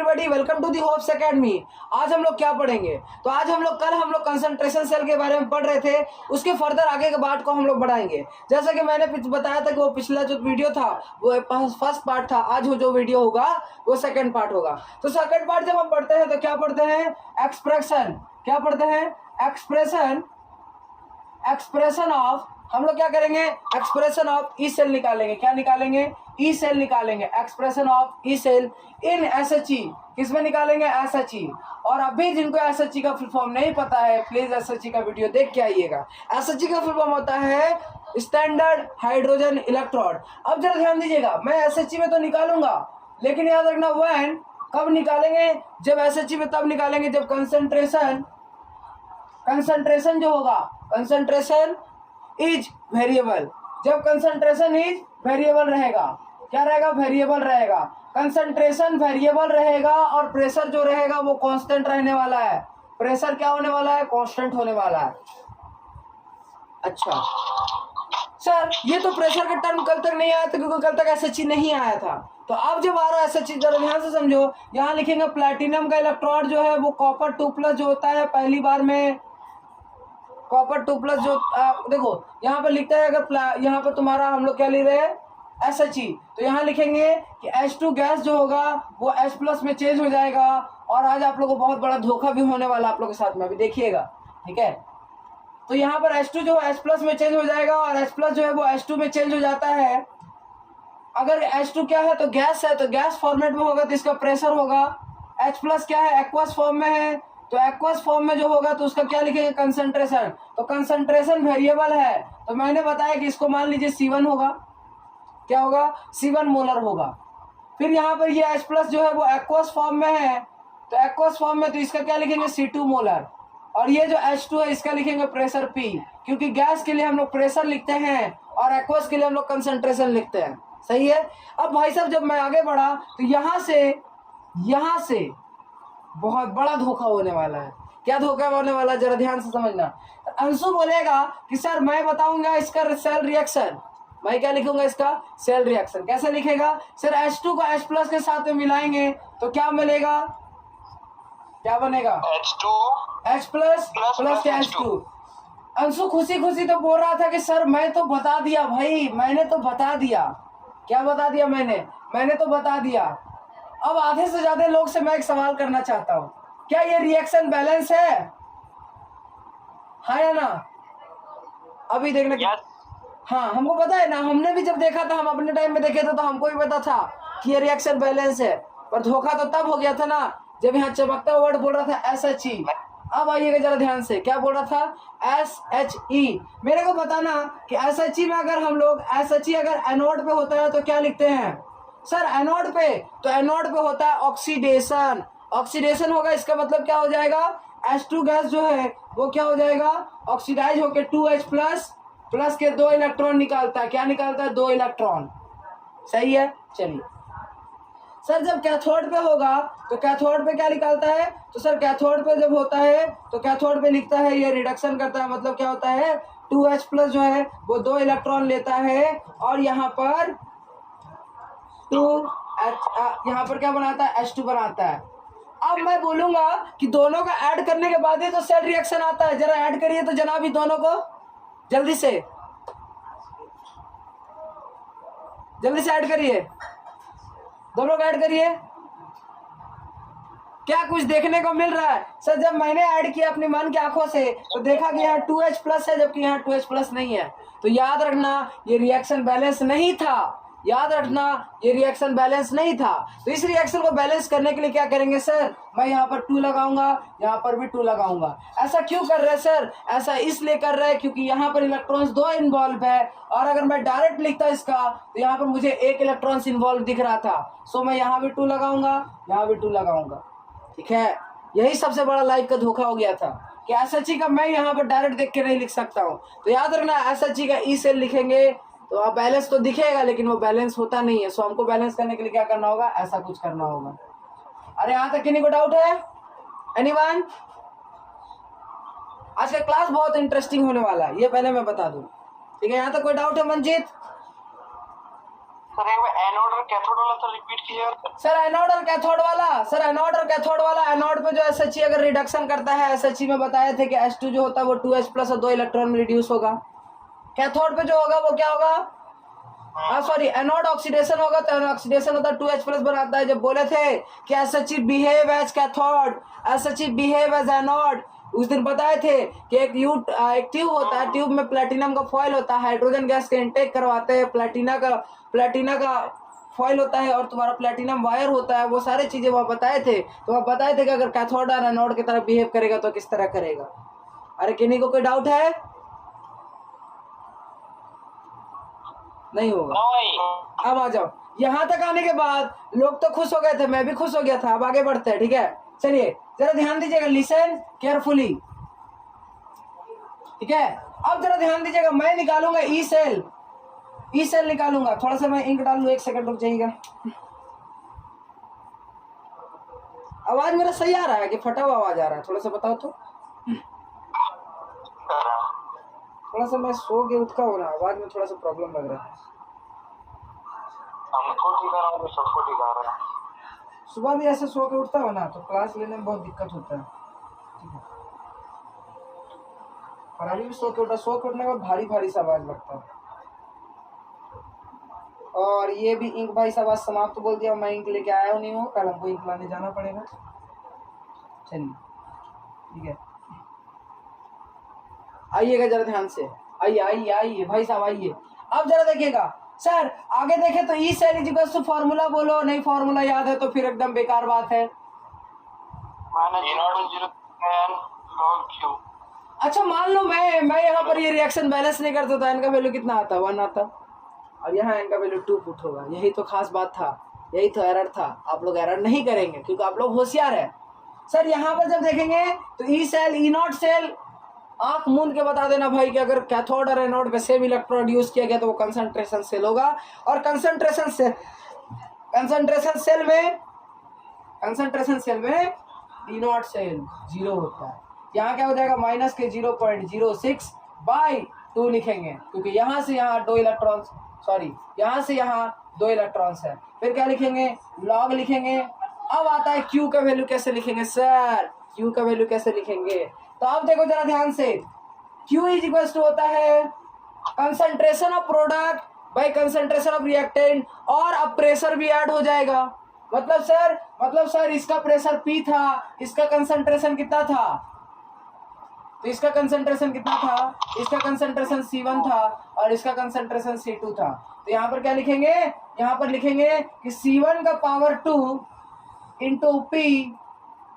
Everybody, welcome to the Hopes Academy. आज हम लोग क्या पढ़ेंगे? तो आज हम लोग कंसंट्रेशन सेल के बारे में पढ़ रहे थे, उसके फर्दर आगे के बात को हम लोग बढ़ाएंगे। जैसा कि मैंने बताया था कि वो पिछला जो वीडियो था वो फर्स्ट पार्ट था, आज जो वीडियो होगा वो सेकंड पार्ट होगा। तो सेकंड पार्ट जब हम पढ़ते हैं तो क्या पढ़ते हैं? एक्सप्रेशन। क्या पढ़ते हैं? एक्सप्रेशन ऑफ, हम लोग क्या करेंगे? एक्सप्रेशन ऑफ ई सेल निकालेंगे। क्या निकालेंगे? ई सेल निकालेंगे। एक्सप्रेशन ऑफ ई सेल इन एसएचई, किसमें निकालेंगे? एसएचई। और अभी जिनको एसएचई का फुल फॉर्म नहीं पता है, प्लीज एसएचई का वीडियो देख के आइएगा। एसएचई का फुल फॉर्म होता है स्टैंडर्ड हाइड्रोजन इलेक्ट्रोड। अब जरा ध्यान दीजिएगा, मैं एसएचई में तो निकालूंगा, लेकिन याद रखना व्हेन, कब निकालेंगे? जब एसएचई में तब निकालेंगे जब कंसंट्रेशन जो होगा, कंसंट्रेशन इज वेरिएबल। जब कंसंट्रेशन इज वेरिएबल रहेगा, क्या रहेगा? वेरिएबल रहेगा। कंसंट्रेशन वेरिएबल रहेगा और प्रेशर जो रहेगा वो कांस्टेंट रहने वाला है। प्रेशर क्या होने वाला है? कांस्टेंट होने वाला है। अच्छा सर, ये तो प्रेशर का टर्म कल तक नहीं आया था क्योंकि कल तक एसएचई नहीं आया था। तो अब जब आ रहा है एसएचई, जरा ध्यान से समझो। यहाँ लिखेंगे प्लैटिनम का इलेक्ट्रोड जो है वो कॉपर 2+ जो होता है पहली बार में, कॉपर 2+ जो देखो यहाँ पर लिखता है, अगर यहाँ पर तुम्हारा हम लोग क्या लिख रहे हैं? एसएचई, तो यहाँ लिखेंगे कि H2 गैस जो होगा वो H+ में चेंज हो जाएगा। और आज आप लोगों को बहुत बड़ा धोखा भी होने वाला आप लोगों के साथ में, अभी देखिएगा, ठीक है? तो यहाँ पर H2 जो H+ में चेंज हो जाएगा और H+ जो है वो H2 में चेंज हो जाता है। अगर H2 क्या है? तो गैस है, तो गैस फॉर्मेट में होगा तो इसका प्रेशर होगा। H+ क्या है? एक्वस फॉर्म में है, तो एक्वस फॉर्म में जो होगा तो उसका क्या लिखेंगे? कंसंट्रेशन। तो कंसंट्रेशन वेरिएबल है, तो मैंने बताया कि इसको मान लीजिए C1 होगा। क्या होगा? C1 मोलर होगा। फिर यहाँ पर ये H+ जो है वो एक्वस फॉर्म में है, तो एक्वस फॉर्म में तो इसका क्या लिखेंगे? C2 molar. और ये जो H2 है इसका लिखेंगे प्रेशर P, क्योंकि गैस के लिए हम लोग प्रेशर लिखते हैं और एक्वस के लिए हम लोग कंसंट्रेशन लिखते हैं। सही है? अब भाई साहब जब मैं आगे बढ़ा तो यहाँ से बहुत बड़ा धोखा होने वाला है। क्या धोखा होने वाला है? जरा ध्यान से समझना। अंशु बोलेगा कि सर मैं बताऊंगा इसका सेल रिएक्शन। मैं क्या लिखूंगा? इसका सेल रिएक्शन। कैसे लिखेगा? सर H2 को H+ के साथ में मिलाएंगे तो क्या मिलेगा? क्या बनेगा? H+ प्लस के H2। अंशु खुशी खुशी तो बोल रहा था कि सर मैं तो बता दिया भाई, मैंने तो बता दिया। क्या बता दिया? मैंने तो बता दिया। अब आधे से ज्यादा लोग से मैं एक सवाल करना चाहता हूँ, क्या ये रिएक्शन बैलेंस है? हाँ या ना? अभी देखना। yes. हाँ, हमको पता है ना, हमने भी जब देखा था, हम अपने टाइम में देखे थे तो हमको भी पता था कि ये रिएक्शन बैलेंस है। पर धोखा तो तब हो गया था ना जब यहाँ चमकता वर्ड बोल रहा था एसएचई। अब आइएगा जरा ध्यान से, क्या बोल रहा था? एसएचई। मेरे को बताना कि एसएचई में अगर हम लोग एसएचई अगर एनोड पे होता है तो क्या लिखते हैं? सर एनोड पे, तो एनोड पे होता है ऑक्सीडेशन। ऑक्सीडेशन होगा, इसका मतलब क्या हो जाएगा? H2 गैस जो है वो क्या हो जाएगा? ऑक्सीडाइज होकर 2H+ प्लस के 2 इलेक्ट्रॉन निकालता है। क्या निकालता है? 2 इलेक्ट्रॉन। सही है? चलिए सर, जब कैथोड पे होगा तो कैथोड पे क्या निकालता है? तो सर कैथोड पे जब होता है तो कैथोड पे लिखता है ये रिडक्शन करता है, मतलब क्या होता है? 2H+ जो है वो 2 इलेक्ट्रॉन लेता है और यहाँ पर 2H, यहाँ पर क्या बनाता है? H2 बनाता है। अब मैं बोलूंगा कि दोनों का ऐड करने के बाद ही तो सेल रिएक्शन आता है। जरा ऐड करिए तो जनाब ही दोनों को, जल्दी से ऐड करिए, दोनों को ऐड करिए। क्या कुछ देखने को मिल रहा है? सर जब मैंने ऐड किया अपनी मन की आंखों से तो देखा कि यहाँ 2H+ है जबकि यहाँ 2H+ नहीं है। तो याद रखना ये रिएक्शन बैलेंस नहीं था। याद रखना ये रिएक्शन बैलेंस नहीं था। तो इस रिएक्शन को बैलेंस करने के लिए क्या करेंगे? सर मैं यहाँ पर 2 लगाऊंगा, यहाँ पर भी 2 लगाऊंगा। ऐसा क्यों कर रहे हैं सर? ऐसा इसलिए कर रहे हैं क्योंकि यहाँ पर इलेक्ट्रॉन्स 2 इन्वॉल्व है और अगर मैं डायरेक्ट लिखता इसका तो यहाँ पर मुझे 1 इलेक्ट्रॉन्स इन्वॉल्व दिख रहा था। सो मैं यहाँ भी 2 लगाऊंगा, यहाँ भी 2 लगाऊंगा। ठीक है? यही सबसे बड़ा लाइफ का धोखा हो गया था कि एसएचई का मैं यहाँ पर डायरेक्ट देख के नहीं लिख सकता हूँ। तो याद रखना एसएचई का ई सेल लिखेंगे तो आप बैलेंस तो दिखेगा लेकिन वो बैलेंस होता नहीं है। सो हमको बैलेंस करने के लिए क्या करना होगा? ऐसा कुछ करना होगा। अरे यहाँ तक किसी को डाउट है? एनीवन? आज का क्लास बहुत इंटरेस्टिंग होने वाला है, ये पहले मैं बता दूं। ठीक है? यहाँ तक कोई डाउट है? मंजीत सर एक बार एनोड और कैथोड वाला तो रिपीट कीजिएगा। सर एनोड और कैथोड वाला, सर एनोड और कैथोड वाला, एनोड पे जो SHE अगर रिडक्शन करता है, SHE में बताए थे कि H2 जो होता है वो 2H प्लस और 2 इलेक्ट्रॉन में रिड्यूस होगा। कैथोड पे जो होगा वो क्या होगा, सॉरी एनोड ऑक्सीडेशन होगा, तो ऑक्सीडेशन होता है 2H प्लस बनाता है। जब बोले थे कि SHE behave as cathode, SHE behave as anode, उस दिन बताए थे कि एक ट्यूब होता है, ट्यूब में प्लेटिनम का फॉइल होता है, हाइड्रोजन गैस के इनटेक करवाते हैं, प्लेटिना का फॉइल होता है और तुम्हारा प्लेटिनम वायर होता है, वो सारे चीजें वहाँ बताए थे। तो वहाँ बताए थे कि अगर कैथोड और एनोड की तरह बिहेव करेगा तो किस तरह करेगा। अरे किन्हीं को कोई डाउट है? नहीं होगा। अब आ जाओ, यहाँ तक आने के बाद लोग तो खुश हो गए थे, मैं भी खुश हो गया था। अब आगे बढ़ते हैं, ठीक है। चलिए जरा ध्यान दीजिएगा, लिसन केयरफुली, ठीक है। अब जरा ध्यान दीजिएगा, मैं निकालूंगा ई सेल निकालूंगा। थोड़ा सा मैं इंक डाल लूं, 1 सेकंड रुक जाइएगा। आवाज मेरा सही आ रहा है कि फटा हुआ आवाज आ रहा है? थोड़ा सा बताओ तो। थोड़ा सा मैं सो के उठा हो रहा, आवाज में थोड़ा सा प्रॉब्लम लग रहा है। हमको ठीक आ रहा है, सबको ठीक आ रहा है। सुबह भी ऐसे सो के उठता हो ना तो क्लास लेने में बहुत दिक्कत होता है, ठीक है। और अभी भी सो के उठने के बाद भारी भारी सा आवाज लगता है। और ये भी इंक भाई साहब आज समाप्त तो बोल दिया, मैं इंक लेके आया नहीं हूँ, कल हमको इंक लाने जाना पड़ेगा। चलिए ठीक है, आइएगा जरा ध्यान से, आइए भाई साहब आइए। अब जरा देखिएगा सर, आगे देखे तो E cell is equal to formula बोलो, नहीं फॉर्मूला याद है तो फिर एकदम बेकार बात है। अच्छा मान लो मैं यहाँ पर ये रिएक्शन बैलेंस नहीं करता था, इनका वैल्यू कितना आता, 1 आता, और यहाँ इनका वैल्यू 2 पुट होगा। यही तो खास बात था, यही तो एरर था। आप लोग एरर नहीं करेंगे क्योंकि आप लोग होशियार है। सर यहाँ पर जब देखेंगे तो E cell E naught cell, आंख मूंद के बता देना भाई कि अगर कैथोड और एनोड पे सेम इलेक्ट्रोड यूज किया गया तो वो कंसंट्रेशन सेल होगा। और कंसंट्रेशन सेल में ई नॉट सेल 0 होता है। यहाँ क्या हो जाएगा, माइनस के 0.06/2 लिखेंगे क्योंकि यहाँ से यहाँ 2 इलेक्ट्रॉन, सॉरी यहाँ से यहाँ 2 इलेक्ट्रॉन्स है। फिर क्या लिखेंगे, लॉग लिखेंगे। अब आता है क्यू का वैल्यू कैसे लिखेंगे सर, क्यू का वैल्यू कैसे लिखेंगे, तो आप देखो जरा ध्यान से, क्यू इज इक्वल टू होता है concentration of product by concentration of reactant, और अब प्रेशर भी ऐड हो जाएगा। मतलब सर इसका प्रेशर P था, इसका कंसंट्रेशन कितना था, तो इसका कंसंट्रेशन कितना था, इसका कंसंट्रेशन C1 था और इसका कंसंट्रेशन C2 था। तो यहाँ पर क्या लिखेंगे, यहाँ पर लिखेंगे कि C1 का पावर 2 इंटू P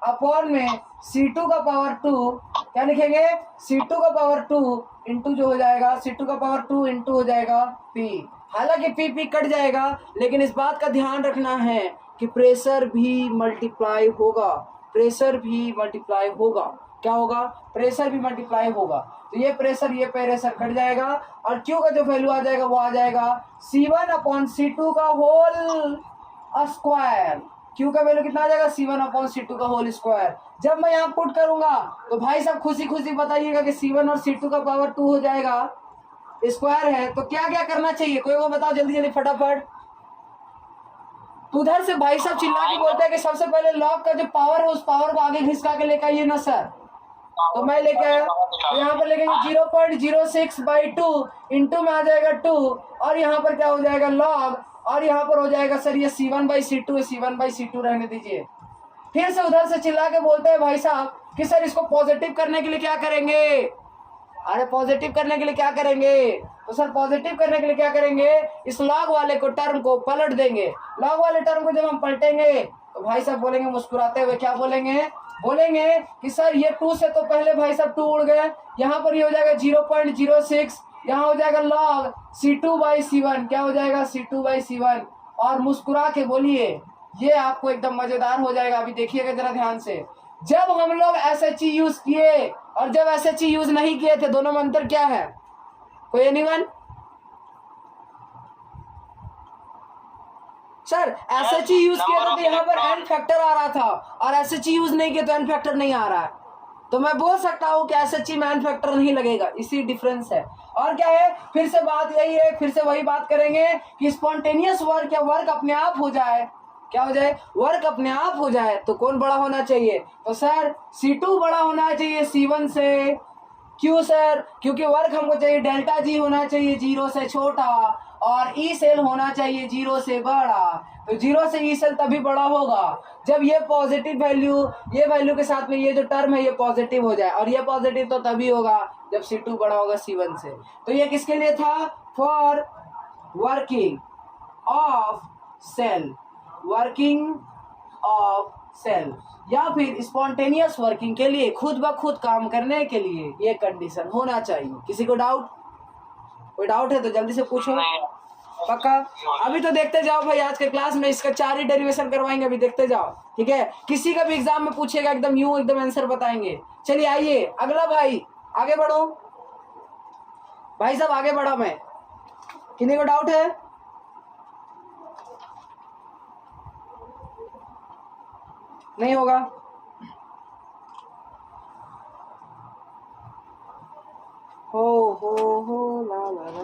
अपॉन में C2 का पावर 2, क्या लिखेंगे, C2 का पावर 2 इंटू जो हो जाएगा, C2 का पावर 2 इंटू हो जाएगा P। हालांकि P कट जाएगा, लेकिन इस बात का ध्यान रखना है कि प्रेशर भी मल्टीप्लाई होगा, प्रेशर भी मल्टीप्लाई होगा। क्या होगा, प्रेशर भी मल्टीप्लाई होगा। तो ये प्रेशर कट जाएगा और Q का जो वैल्यू आ जाएगा वो आ जाएगा C1 अपॉन C2 का होल स्क्वायर। Q का वैल्यू कितना आ जाएगा, C1 अपॉन C2 का होल स्क्वायर। जब मैं यहाँ पुट करूंगा तो भाई साहब खुशी खुशी बताइएगा कि C1 और C2 का पावर 2 हो जाएगा, स्क्वायर है। तो क्या क्या करना चाहिए, कोई वो बताओ जल्दी जल्दी फटाफट। उधर से भाई साहब चिल्ला के बोलते हैं कि सबसे पहले लॉग का जो पावर है उस पावर को आगे घिसका के लेकर आइए ना सर। तो मैं लेके आया, तो यहाँ पर लेंगे 0.06/2 इंटू में आ जाएगा 2 और यहाँ पर क्या हो जाएगा लॉग, और यहाँ पर हो जाएगा सर ये C1/C2 है, C1/C2 रहने दीजिए। फिर से उधर से चिल्ला के बोलते हैं भाई साहब कि सर इसको पॉजिटिव करने के लिए क्या करेंगे, अरे पॉजिटिव करने के लिए क्या करेंगे, तो सर पॉजिटिव करने के लिए क्या करेंगे, इस लॉग वाले को टर्म को पलट देंगे। लॉग वाले टर्म को जब हम पलटेंगे तो भाई साहब बोलेंगे मुस्कुराते हुए, क्या बोलेंगे कि सर ये 2 से तो पहले भाई साहब 2 उड़ गए, यहाँ पर ये हो जाएगा 0.06, यहाँ हो जाएगा log C2/C1, क्या हो जाएगा C2/C1, और मुस्कुरा के बोलिए, ये आपको एकदम मजेदार हो जाएगा। अभी देखिएगा जरा ध्यान से, जब हम लोग SHE यूज किए और जब SHE यूज नहीं किए थे, दोनों में अंतर क्या है, कोई एनीवन? सर SHE यूज किया था तो यहाँ पर n फैक्टर आ रहा था, और SHE यूज नहीं किया तो n फैक्टर नहीं आ रहा है। तो मैं बोल सकता हूँ कि SHE में n फैक्टर नहीं लगेगा, इसी डिफरेंस है। और क्या है, फिर से बात यही है, फिर से वही बात करेंगे कि स्पॉन्टेनियस वर्क या वर्क अपने आप हो जाए, क्या हो जाए, वर्क अपने आप हो जाए, तो कौन बड़ा होना चाहिए, तो सर C2 बड़ा होना चाहिए C1 से। क्यों सर, क्योंकि वर्क हमको चाहिए डेल्टा G होना चाहिए 0 से छोटा, और E सेल होना चाहिए 0 से बड़ा। तो 0 से E सेल तभी बड़ा होगा जब ये पॉजिटिव वैल्यू, ये वैल्यू के साथ में ये जो टर्म है ये पॉजिटिव हो जाए, और ये पॉजिटिव तो तभी होगा जब C2 बड़ा होगा C1 से। तो ये किसके लिए था, for working of cell, working of cell, या फिर स्पॉन्टेनियस वर्किंग के लिए, खुद ब खुद काम करने के लिए ये कंडीशन होना चाहिए। किसी को डाउट, कोई डाउट है तो जल्दी से पूछो। पक्का, अभी तो देखते जाओ भाई, आज के क्लास में इसका 4 ही डेरिवेशन करवाएंगे, अभी देखते जाओ, ठीक है। किसी का भी एग्जाम में पूछेगा एकदम यूं एकदम आंसर बताएंगे। चलिए आइए अगला भाई, आगे बढ़ो भाई साहब, आगे बढ़ा मैं। किसी को डाउट है, नहीं होगा, हो ला ला ला।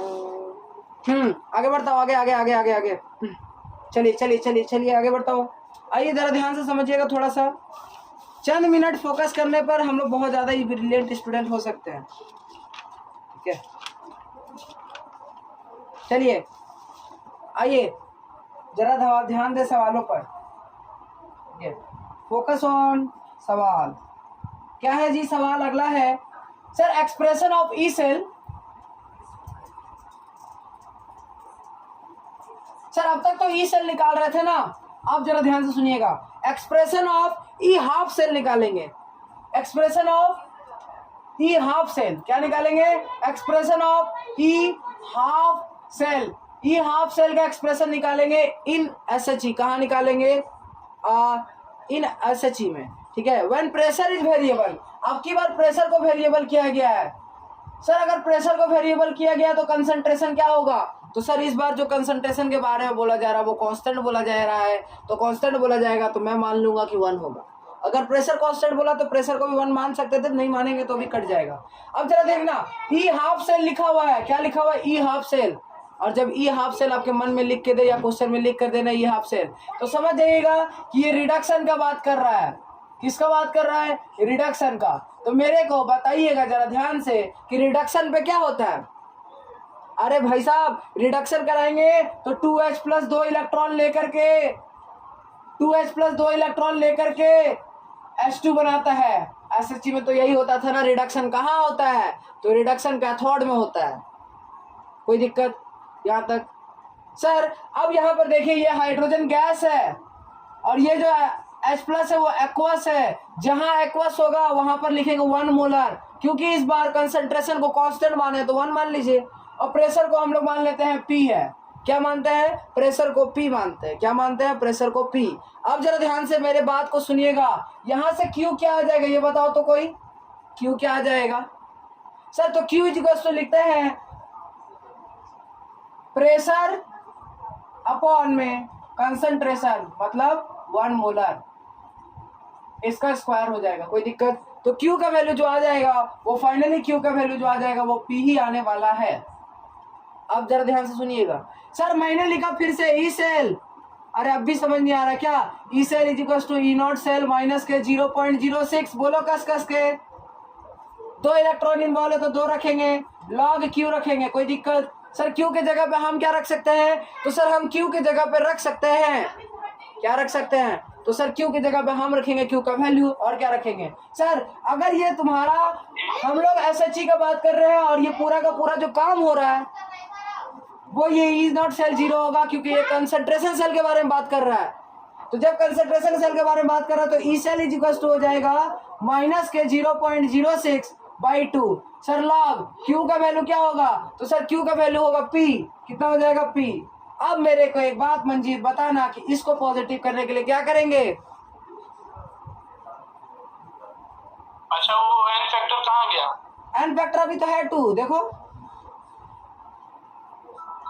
आगे बढ़ता हूँ, आगे आगे आगे आगे आगे, चलिए चलिए चलिए चलिए आगे बढ़ता हूँ। आइए जरा ध्यान से समझिएगा, थोड़ा सा चंद मिनट फोकस करने पर हम लोग बहुत ज़्यादा ही ब्रिलियंट स्टूडेंट हो सकते हैं, ठीक है। चलिए आइए जरा ध्यान दे सवालों पर, ठीक है, फोकस ऑन सवाल। क्या है जी सवाल अगला है, sir expression of E cell. Sir अब तक तो ई सेल निकाल रहे थे ना, आप जरा ध्यान से सुनिएगा, expression of E half cell निकालेंगे। Expression of E half cell क्या निकालेंगे, expression of E half cell, E half cell का एक्सप्रेशन निकालेंगे इन SHE। कहाँ निकालेंगे, इन SHE में, ठीक है। व्हेन प्रेशर इज वेरिएबल, अब की बार प्रेशर को वेरिएबल किया गया है। सर अगर प्रेशर को वेरिएबल किया गया तो कंसंट्रेशन क्या होगा, तो सर इस बार जो कंसंट्रेशन के बारे में बोला जा रहा है वो कांस्टेंट बोला जा रहा है, तो कांस्टेंट बोला जाएगा तो मैं मान लूंगा कि 1 होगा। अगर प्रेशर कांस्टेंट बोला तो प्रेशर को भी 1 मान सकते थे, नहीं मानेंगे तो भी कट जाएगा। अब जरा देखना, ई हाफ सेल लिखा हुआ है, क्या लिखा हुआ है, ई हाफ सेल। और जब ई हाफ सेल आपके मन में लिख के दे या क्वेश्चन में लिख कर देना ई हाफ सेल, तो समझ जाइएगा कि ये रिडक्शन का बात कर रहा है। किसका बात कर रहा है, रिडक्शन का। तो मेरे को बताइएगा जरा ध्यान से कि रिडक्शन पे क्या होता है। अरे भाई साहब रिडक्शन कराएंगे तो 2H प्लस 2 इलेक्ट्रॉन लेकर के, 2H प्लस 2 इलेक्ट्रॉन लेकर के H2 बनाता है। SHE में तो यही होता था ना, रिडक्शन कहाँ होता है, तो रिडक्शन कैथोड में होता है। कोई दिक्कत यहाँ तक। सर अब यहाँ पर देखिए ये हाइड्रोजन गैस है और ये जो H प्लस है वो एक्वस है। जहां एक्वस होगा वहां पर लिखेंगे 1 मोलर, क्योंकि इस बार कंसंट्रेशन को कांस्टेंट माने तो 1 मान लीजिए, और प्रेशर को हम लोग मान लेते हैं P है। क्या मानते हैं, प्रेशर को P मानते हैं। क्या मानते हैं, प्रेशर को P। अब जरा ध्यान से मेरे बात को सुनिएगा, यहां से Q क्या आ जाएगा ये बताओ तो, कोई Q क्या आ जाएगा। सर तो Q इक्वल्स तो लिखते हैं प्रेशर अपॉन में कंसंट्रेशन, मतलब 1 मोलर, इसका स्क्वायर हो जाएगा। कोई दिक्कत, तो Q का वैल्यू जो आ जाएगा वो फाइनली Q का वैल्यू जो आ जाएगा वो P ही आने वाला है। अब जरा ध्यान से सुनिएगा। सर मैंने लिखा फिर से ई सेल, अरे अब भी समझ नहीं आ रहा क्या, E cell is equal to E naught cell minus के 0.06, बोलो कस कस के। 2 इलेक्ट्रॉन इन्वॉल्व है तो 2 रखेंगे, लॉग Q रखेंगे। कोई दिक्कत। सर Q के जगह पे हम क्या रख सकते हैं, तो सर हम Q के जगह पे रख सकते हैं, क्या रख सकते हैं, तो सर Q की जगह पे हम रखेंगे Q का वैल्यू। और क्या रखेंगे सर, अगर ये तुम्हारा, हम लोग SHE का बात कर रहे हैं और ये पूरा का पूरा जो काम हो रहा है वो ये इज नॉट सेल 0 होगा, क्योंकि ये कंसंट्रेशन सेल के बारे में बात कर रहा है। तो जब कंसंट्रेशन सेल के बारे में बात कर रहा है तो E cell is equal to हो जाएगा माइनस के 0.06/2। सर लॉग Q का वैल्यू क्या होगा, तो सर Q का वैल्यू होगा P। कितना हो जाएगा P। अब मेरे को एक बात मंजीत बताना कि इसको पॉजिटिव करने के लिए क्या करेंगे। अच्छा वो एन फैक्टर कहाँ गया, एन फैक्टर अभी तो है 2, देखो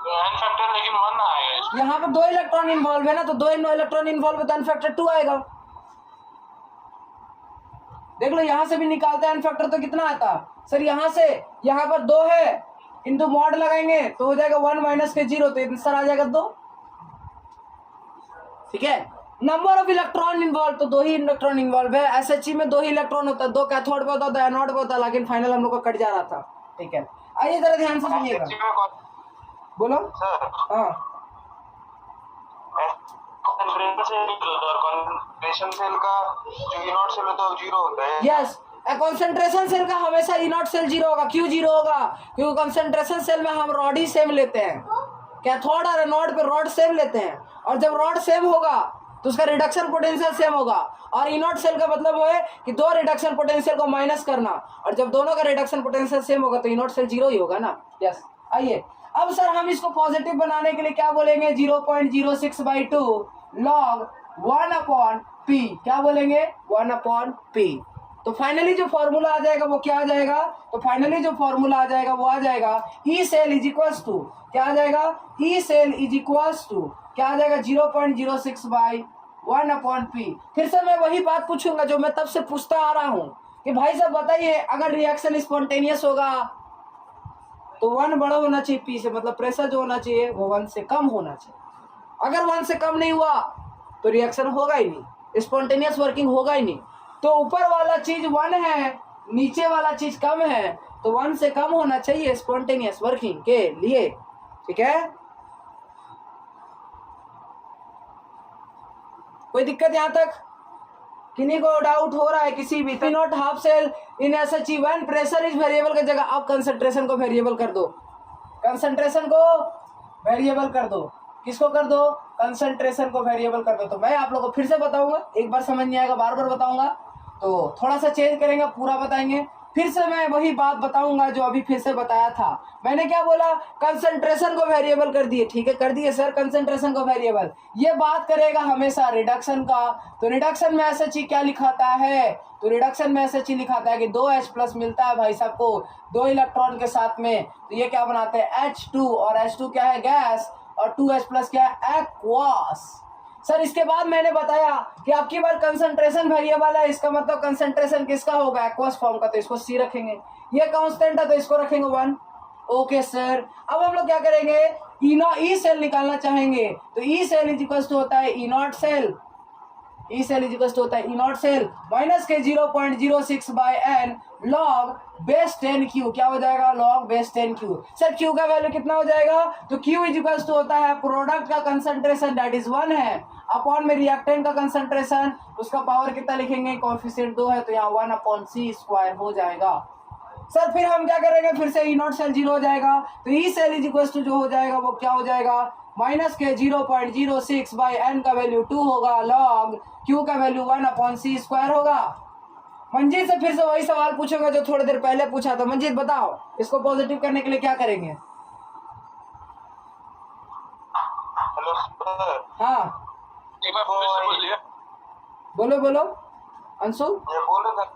एन फैक्टर लेकिन 1 आएगा। यहाँ पर 2 इलेक्ट्रॉन इन्वॉल्व है ना, तो 2 इलेक्ट्रॉन इन्वॉल्व है तो एन फैक्टर 2 आएगा। देख लो यहाँ से भी निकालते हैं n फैक्टर तो कितना आता सर, यहाँ से यहाँ पर 2 है, इंटू मॉड लगाएंगे तो हो जाएगा 1 माइनस के 0, तो आंसर आ जाएगा 2। ठीक है, नंबर ऑफ इलेक्ट्रॉन इन्वॉल्व, तो 2 ही इलेक्ट्रॉन इन्वॉल्व है। SHE में 2 ही इलेक्ट्रॉन होता है, 2 कैथोड पे होता है, 2 एनोड पे होता है, लेकिन फाइनल हम लोग को कट जा रहा था। ठीक है, आइए जरा ध्यान से सुनिएगा, बोलो। हाँ, कंसंट्रेशन सेल का जो इनॉट सेल होता है वो 0 होता है। यस, कंसंट्रेशन सेल का हमेशा इनॉट सेल 0 होगा। क्यों 0 होगा? क्योंकि कंसंट्रेशन सेल में हम रॉड ही सेम लेते हैं, कैथोड और एनोड पे रॉड सेम लेते हैं, और जब रॉड सेम होगा तो उसका रिडक्शन पोटेंशियल सेम होगा। और इनॉट सेल का मतलब है कि 2 रिडक्शन पोटेंशियल को माइनस करना, और जब दोनों का रिडक्शन पोटेंशियल सेम होगा तो इनॉट सेल 0 ही होगा ना। यस, आइए अब सर हम इसको पॉजिटिव बनाने के लिए क्या बोलेंगे, 0.06/2 log 1/p, क्या बोलेंगे 1/p। तो फाइनली जो फॉर्मूला आ जाएगा वो क्या आ जाएगा, तो फाइनली जो फॉर्मूला आ जाएगा वो आ जाएगा E cell is equals to, क्या आ जाएगा, E cell is equals to क्या आ जाएगा 0.06/1/p। फिर से मैं वही बात पूछूंगा जो मैं तब से पूछता आ रहा हूँ कि भाई साहब बताइए, अगर रिएक्शन स्पॉन्टेनियस होगा तो 1 बड़ा होना चाहिए p से, मतलब प्रेशर जो होना चाहिए वो 1 से कम होना चाहिए। अगर 1 से कम नहीं हुआ तो रिएक्शन होगा ही नहीं, स्पॉन्टेनियस वर्किंग होगा ही नहीं। तो ऊपर वाला चीज 1 है, नीचे वाला चीज कम है, तो 1 से कम होना चाहिए स्पॉन्टेनियस वर्किंग के लिए। ठीक है, कोई दिक्कत यहां तक? किन्हीं को डाउट हो रहा है किसी भी? Not half cell in SHE when pressure is variable की जगह आप कंसंट्रेशन को वेरिएबल कर दो, कंसंट्रेशन को वेरिएबल कर दो। किसको कर दो? कंसंट्रेशन को वेरिएबल कर दो। तो मैं आप लोगों को फिर से बताऊंगा, एक बार समझ नहीं आएगा बार बार बताऊंगा, तो थोड़ा सा चेंज करेंगे, पूरा बताएंगे। फिर से मैं वही बात बताऊंगा जो अभी फिर से बताया था। मैंने क्या बोला, कंसंट्रेशन को वेरिएबल कर दिए। ठीक है, कर दिए सर कंसंट्रेशन को वेरिएबल। ये बात करेगा हमेशा रिडक्शन का। तो रिडक्शन में SHE क्या लिखाता है, तो रिडक्शन में SHE लिखाता है कि 2H+ मिलता है भाई साहब को 2 इलेक्ट्रॉन के साथ में, तो ये क्या बनाते हैं H2, और H2 क्या है गैस, और 2H+ क्या है एक्वास। सर इसके बाद मैंने बताया कि आपकी बार कंसंट्रेशन वेरिएबल है, इसका मतलब कंसंट्रेशन किसका होगा, एक्वास फॉर्म का, तो इसको C रखेंगे। ये कांस्टेंट है तो इसको रखेंगे 1। ओके सर, अब हम लोग क्या करेंगे, ई सेल निकालना चाहेंगे, तो E cell is equal to होता है E naught cell, E cell is equal to होता है ई नॉट सेल माइनस के 0.06/n log बेस 10Q, क्या हो जाएगा log base 10Q। Sir Q का वैल्यू कितना हो जाएगा, तो Q इज इक्वल टू होता है प्रोडक्ट का कंसंट्रेशन दैट इज 1 है, अपॉन में रिएक्टेंट का कंसंट्रेशन, उसका पावर कितना लिखेंगे, कोएफिशिएंट 2 है, तो यहाँ 1/c² हो जाएगा। सर फिर हम क्या करेंगे, फिर से ई नॉट सेल 0 हो जाएगा, तो E cell is equal to जो हो जाएगा वो क्या हो जाएगा, माइनस के 0.06/n का वैल्यू 2 होगा, log Q का वैल्यू 1/c² होगा। मंजीत से फिर से वही सवाल पूछूंगा जो थोड़ी देर पहले पूछा था। मंजीत बताओ, इसको पॉजिटिव करने के लिए क्या करेंगे? हेलो सर, हाँ एक बार फिर से बोलिए। बोलो बोलो अंशु। ये बोलो सर,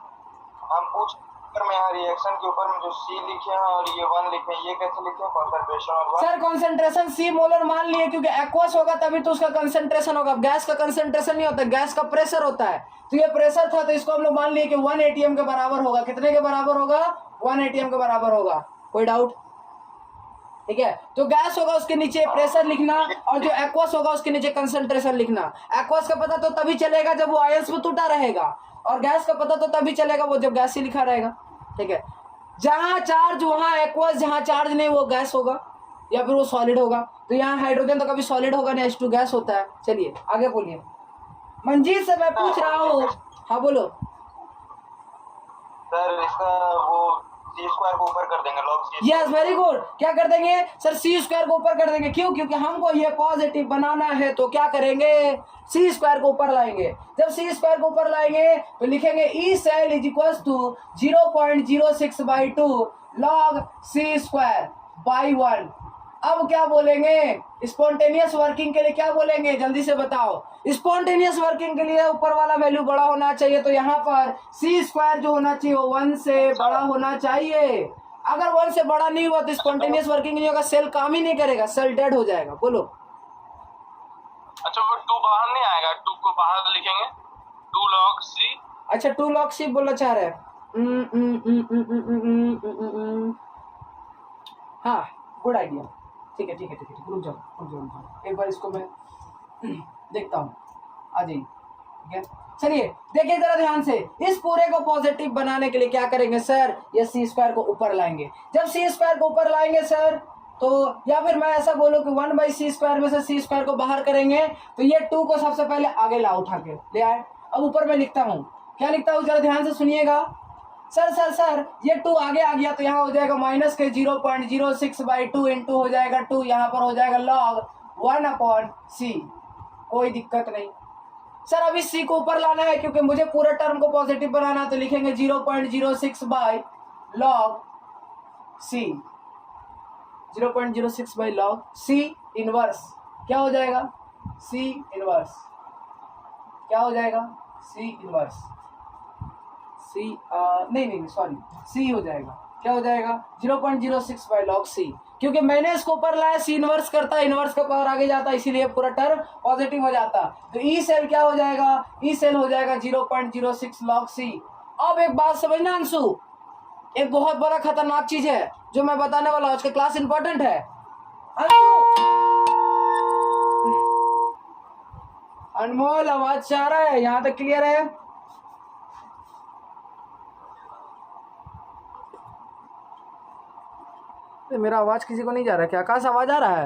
हम पूछ में यहाँ रिएक्शन के ऊपर में जो C लिखे हैं और ये 1 लिखे हैं, ये कैसे लिखे हैं, कंसंट्रेशन और 1? सर कंसंट्रेशन C मोलर मान लिए, क्योंकि एक्वस होगा तभी तो उसका कंसंट्रेशन होगा। गैस का कंसंट्रेशन नहीं होता, गैस का प्रेशर होता है। तो ये प्रेशर था तो इसको हम लोग मान लिए कि 1 atm के बराबर होगा। कितने के बराबर होगा? 1 atm के बराबर होगा। कोई डाउट? ठीक है, तो गैस होगा उसके नीचे प्रेशर लिखना, और जो एक्वस होगा उसके नीचे कंसंट्रेशन लिखना। एक्वस का पता तो तभी चलेगा जब वो आयंस में टूटा रहेगा, और गैस का पता तो तभी चलेगा वो जब गैस ही लिखा रहेगा। ठीक है, जहां चार्ज वहां एक्वस, जहां चार्ज नहीं वो गैस होगा या फिर वो सॉलिड होगा। तो यहाँ हाइड्रोजन तो कभी सॉलिड होगा नहीं, H2 गैस होता है। चलिए आगे बोलिए। मंजीत से मैं पूछ रहा हूँ, हाँ बोलो। सर इसका वो C² को ऊपर कर देंगे, log C²। Yes very good. क्या कर देंगे सर? C² को ऊपर कर देंगे। क्यों? क्योंकि हमको ये पॉजिटिव बनाना है, तो क्या करेंगे, C² को ऊपर लाएंगे। जब C² को ऊपर लाएंगे तो लिखेंगे E cell is equal to 0.06/2 log C²/1। अब क्या बोलेंगे, स्पॉन्टेनियस वर्किंग के लिए क्या बोलेंगे, जल्दी से बताओ। स्पॉन्टेनियस वर्किंग के लिए ऊपर वाला वैल्यू बड़ा होना चाहिए, तो यहाँ पर C² जो होना चाहिए वो 1 से बड़ा होना चाहिए। अगर 1 से बड़ा नहीं हुआ तो स्पॉन्टेनियस वर्किंग नहीं होगा, सेल काम ही नहीं करेगा, सेल डेड हो जाएगा। बोलो। अच्छा वो 2 बाहर नहीं आएगा, 2 को बाहर लिखेंगे, 2 log C अच्छा 2 log C बोलना चाह रहे हैं। हाँ गुड आइडिया। ठीक है रुक जाओ एक बार इसको मैं देखता हूँ। आ जाइए। ठीक है चलिए देखिए जरा ध्यान से, इस पूरे को पॉजिटिव बनाने के लिए क्या करेंगे सर, ये सी स्क्वायर को ऊपर लाएंगे। जब सी स्क्वायर को ऊपर लाएंगे सर तो, या फिर मैं ऐसा बोलूं कि 1/c स्क्वायर में से सी स्क्वायर को बाहर करेंगे तो ये 2 को सबसे पहले आगे ला उठा के ले आए। अब ऊपर मैं लिखता हूँ, क्या लिखता हूँ जरा ध्यान से सुनिएगा। सर ये 2 आगे आ गया तो यहाँ हो जाएगा माइनस के 0.06/2 इंटू हो जाएगा 2, यहाँ पर हो जाएगा log 1/c। कोई दिक्कत नहीं सर। अभी c को ऊपर लाना है क्योंकि मुझे पूरे टर्म को पॉजिटिव बनाना है, तो लिखेंगे 0.06/log c, 0.06/log c inverse. क्या हो जाएगा c इनवर्स, क्या हो जाएगा c इनवर्स, नहीं सॉरी c हो जाएगा। क्या हो जाएगा 0.06/log c, क्योंकि मैंने इसको ऊपर लाया, c इनवर्स करता है, इनवर्स का पावर आगे जाता है, इसीलिए पूरा टर्म पॉजिटिव हो जाता। तो ई सेल क्या हो जाएगा, ई सेल हो जाएगा 0.06/log c। अब एक बात समझना अंशु, एक बहुत बड़ा खतरनाक चीज है जो मैं बताने वाला हूं, आज का क्लास इंपॉर्टेंट है। अनमोल आवाज आ रहा है, यहां तक क्लियर है? मेरा आवाज किसी को नहीं जा रहा क्या? आकाश आवाज आ रहा है?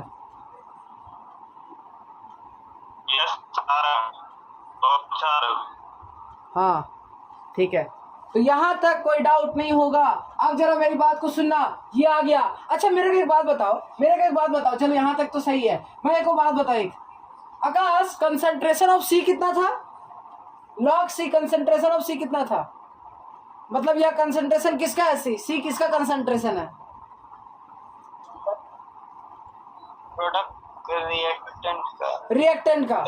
यस आ रहा है, अच्छा आ रहा है। हाँ ठीक है, तो यहाँ तक कोई डाउट नहीं होगा। अब जरा मेरी बात को सुनना, ये आ गया। अच्छा मेरे को एक बात बताओ, चलो यहाँ तक तो सही है। मैं एक बात बताओ, एक आकाश कंसंट्रेशन ऑफ सी कितना था, लॉग सी कंसंट्रेशन ऑफ सी कितना था? मतलब यह कंसंट्रेशन किसका है, सी किसका कंसंट्रेशन है? प्रोडक्ट रिएक्टेंट का।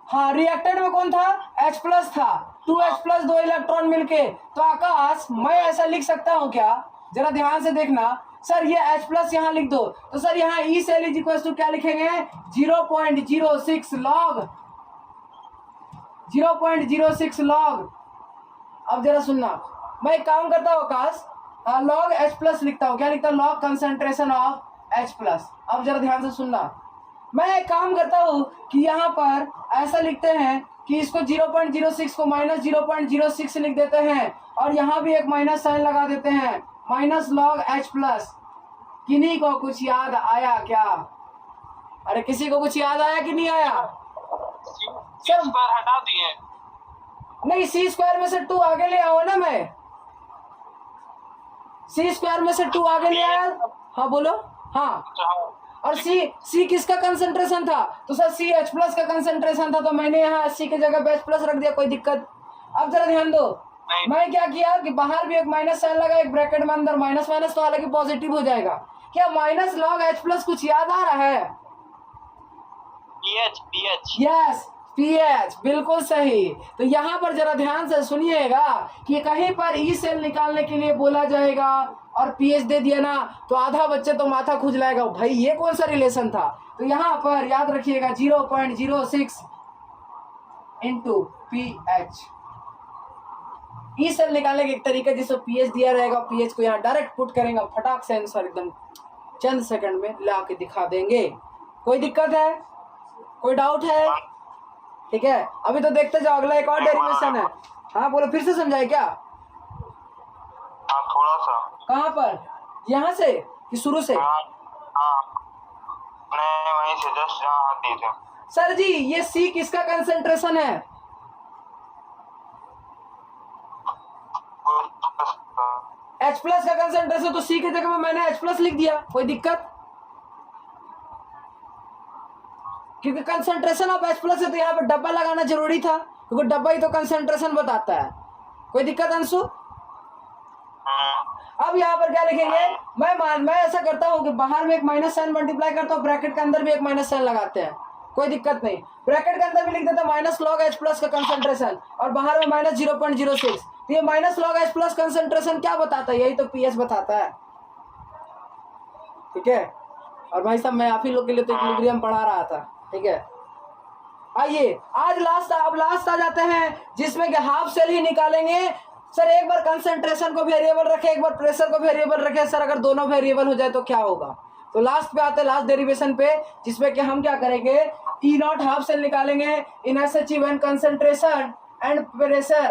हाँ रिएक्टेंट में कौन था, H प्लस था, 2H प्लस 2 इलेक्ट्रॉन मिलके। तो आकाश मैं ऐसा लिख सकता हूँ क्या, जरा ध्यान से देखना सर, ये H प्लस यहाँ लिख दो, तो सर यहाँ E cell is equal to क्या लिखेंगे 0.06 log। अब जरा सुनना, मैं एक काम करता हूँ आकाश, log H प्लस लिखता हूँ। क्या लिखता हूँ, log concentration of H plus. अब जरा ध्यान से सुनना, मैं एक काम करता हूँ कि यहाँ पर ऐसा लिखते हैं कि इसको 0.06 को माइनस 0.06 लिख देते हैं, और यहाँ भी एक माइनस साइन लगा देते हैं, माइनस log H प्लस। किन्हीं को कुछ याद आया क्या? अरे किसी को कुछ याद आया कि नहीं आया? सर हटा दिए नहीं, सी स्क्वायर में से 2 आगे ले आओ ना, मैं सी स्क्वायर में से 2 आगे ले आया। हाँ बोलो। हाँ और सी किसका कंसंट्रेशन था, तो सर सी H प्लस का कंसंट्रेशन था, तो मैंने यहाँ सी की जगह पे H प्लस रख दिया, कोई दिक्कत? अब जरा ध्यान दो, मैं क्या किया कि बाहर भी एक माइनस साइन लगा, एक ब्रैकेट में अंदर माइनस माइनस, तो हालांकि पॉजिटिव हो जाएगा। क्या माइनस log H प्लस कुछ याद आ रहा है? पीएच यस पीएच, बिल्कुल सही। तो यहाँ पर जरा ध्यान से सुनिएगा कि कहीं पर ई सेल निकालने के लिए बोला जाएगा और पीएच दे दिया ना, तो आधा बच्चे तो माथा खुजलाएगा, भाई ये कौन सा रिलेशन था। तो यहाँ पर याद रखिएगा 0.06 इंटू पीएच। ई सेल निकालने का एक तरीका जिसको पीएच दिया रहेगा, पीएच को यहाँ डायरेक्ट पुट करेंगे, फटाक से आंसर एकदम चंद सेकंड में ला के दिखा देंगे। कोई दिक्कत है, कोई डाउट है? ठीक है, अभी तो देखते जाओ, अगला एक और डेरिवेशन है। हाँ बोलो, फिर से समझाए क्या? थोड़ा सा। कहाँ पर, यहाँ से कि शुरू से? मैं वहीं से जस्ट जहाँ हाथ दिए थे। सर जी ये सी किसका कंसंट्रेशन है? H प्लस का कंसंट्रेशन, तो सी की जगह में मैंने H प्लस लिख दिया, कोई दिक्कत? क्योंकि कंसंट्रेशन ऑफ H प्लस है तो यहाँ पर डब्बा लगाना जरूरी था, क्योंकि डब्बा ही तो कंसंट्रेशन बताता है। कोई दिक्कत अंशु? अब यहाँ पर क्या लिखेंगे, मैं ऐसा करता हूँ कि बाहर में एक माइनस साइन मल्टीप्लाई करता हूँ, ब्रैकेट के अंदर भी एक माइनस साइन लगाते हैं, कोई दिक्कत नहीं। ब्रैकेट के अंदर भी लिख देता हूँ माइनस log H प्लस का कंसंट्रेशन, और बाहर में माइनस 0.06। तो ये minus log H plus concentration क्या बताता है, यही तो पीएच बताता है। ठीक है, और भाई साहब मैं आप ही लोग के लिए तो इक्विलिब्रियम पढ़ा रहा था। ठीक है, आइए आज अब लास्ट आ जाते हैं जिसमें कि हाफ सेल ही निकालेंगे। सर एक बार कंसंट्रेशन को वेरिएबल रखे, एक बार प्रेशर को वेरिएबल रखे, सर अगर दोनों वेरिएबल हो जाए तो क्या होगा। तो लास्ट पे आते हैं, लास्ट डेरिवेशन पे, जिसमें कि हम क्या करेंगे, ई नॉट हाफ सेल निकालेंगे in S H E when concentration and pressure,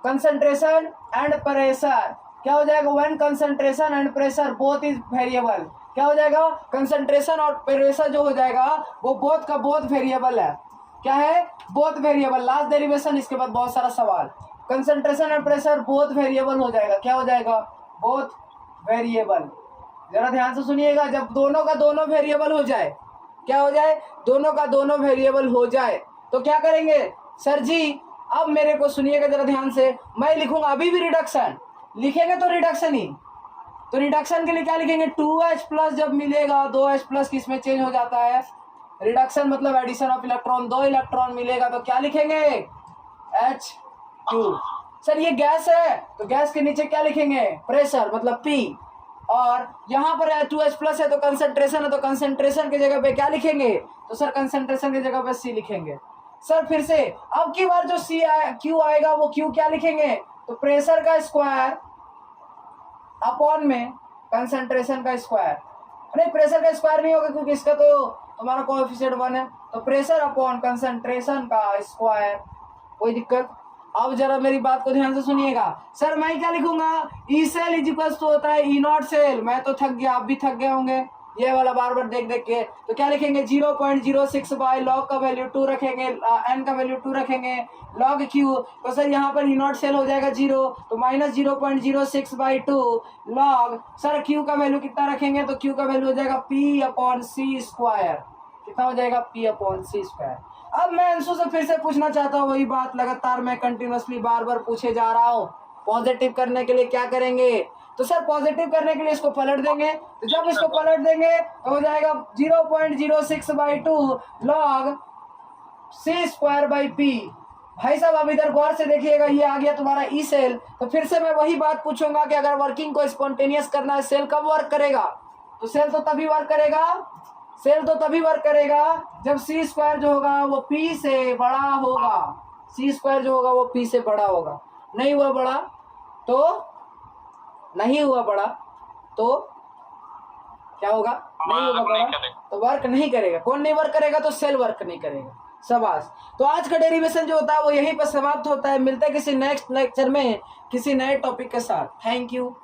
concentration and pressure क्या हो जाएगा, when concentration and pressure both is variable, क्या हो जाएगा, कंसंट्रेशन और प्रेशर जो हो जाएगा वो बोथ का बोथ वेरिएबल है, क्या है, बोथ वेरिएबल। लास्ट डेरिवेशन, इसके बाद बहुत सारा सवाल, concentration and pressure both variable हो जाएगा, क्या हो जाएगा, बोथ वेरिएबल। जरा ध्यान से सुनिएगा, जब दोनों का दोनों वेरिएबल हो जाए, क्या हो जाए, दोनों का दोनों वेरिएबल हो जाए तो क्या करेंगे सर जी। अब मेरे को सुनिएगा जरा ध्यान से, मैं लिखूंगा अभी भी रिडक्शन, लिखेंगे तो रिडक्शन ही, तो रिडक्शन के लिए क्या लिखेंगे, 2H प्लस जब मिलेगा 2H प्लस किसमें चेंज हो जाता है, रिडक्शन मतलब एडिशन ऑफ इलेक्ट्रॉन, 2 इलेक्ट्रॉन मिलेगा तो क्या लिखेंगे, H2। सर ये गैस है तो गैस के नीचे क्या लिखेंगे, प्रेशर मतलब P, और यहाँ पर 2H प्लस है तो कंसंट्रेशन है, तो कंसंट्रेशन की जगह पे क्या लिखेंगे, तो सर कंसंट्रेशन की जगह पे C लिखेंगे। सर फिर से अब की बार जो Q आएगा वो Q क्या लिखेंगे, तो प्रेशर का स्क्वायर अपॉन में कंसंट्रेशन का स्क्वायर, नहीं प्रेशर का स्क्वायर नहीं होगा क्योंकि इसका तो तुम्हारा कोएफिशिएंट 1 है, तो प्रेशर अपॉन कंसंट्रेशन का स्क्वायर, कोई दिक्कत। अब जरा मेरी बात को ध्यान से सुनिएगा, सर मैं क्या लिखूंगा, E cell is equal to होता है ई नॉट सेल, मैं तो थक गया, आप भी थक गए होंगे ये वाला बार बार देख देख के, तो क्या लिखेंगे 0.06 बाय लॉग का वैल्यू 2 रखेंगे, एन का वैल्यू 2 रखेंगे, लॉग क्यू, तो सर यहाँ पर ई नॉट सेल हो जाएगा 0, तो minus 0.06 by 2 log, sir Q का वैल्यू कितना रखेंगे, तो क्यू का वैल्यू हो जाएगा P अपॉन सी स्क्वायर, कितना हो जाएगा, P अपॉन सी स्क्वायर। अब मैं अंशु से फिर से पूछना चाहता हूँ वही बात, लगातार मैं कंटिन्यूअसली बार बार पूछे जा रहा हूँ, पॉजिटिव करने के लिए क्या करेंगे, तो सर पॉजिटिव करने के लिए इसको पलट देंगे, तो जब इसको पलट देंगे तो हो जाएगा 0.06 by 2 log C square by P। भाई साहब अब इधर गौर से देखिएगा, ये आ गया तुम्हारा ई सेल, तो फिर से मैं वही बात पूछूंगा कि अगर वर्किंग को स्पॉन्टेनियस करना है सेल कब वर्क करेगा, तो सेल तो तभी वर्क करेगा, सेल तो तभी वर्क करेगा जब सी स्क्वायर जो होगा वो P से बड़ा होगा, सी स्क्वायर जो होगा वो P से बड़ा होगा, नहीं हुआ बड़ा तो नहीं हुआ बड़ा तो क्या होगा, नहीं होगा बड़ा तो वर्क नहीं करेगा, कौन नहीं वर्क करेगा, तो सेल वर्क नहीं करेगा। शाबाश। तो आज का डेरिवेशन जो होता है वो यहीं पर समाप्त होता है, मिलते हैं किसी नेक्स्ट लेक्चर में किसी नए टॉपिक के साथ। Thank you.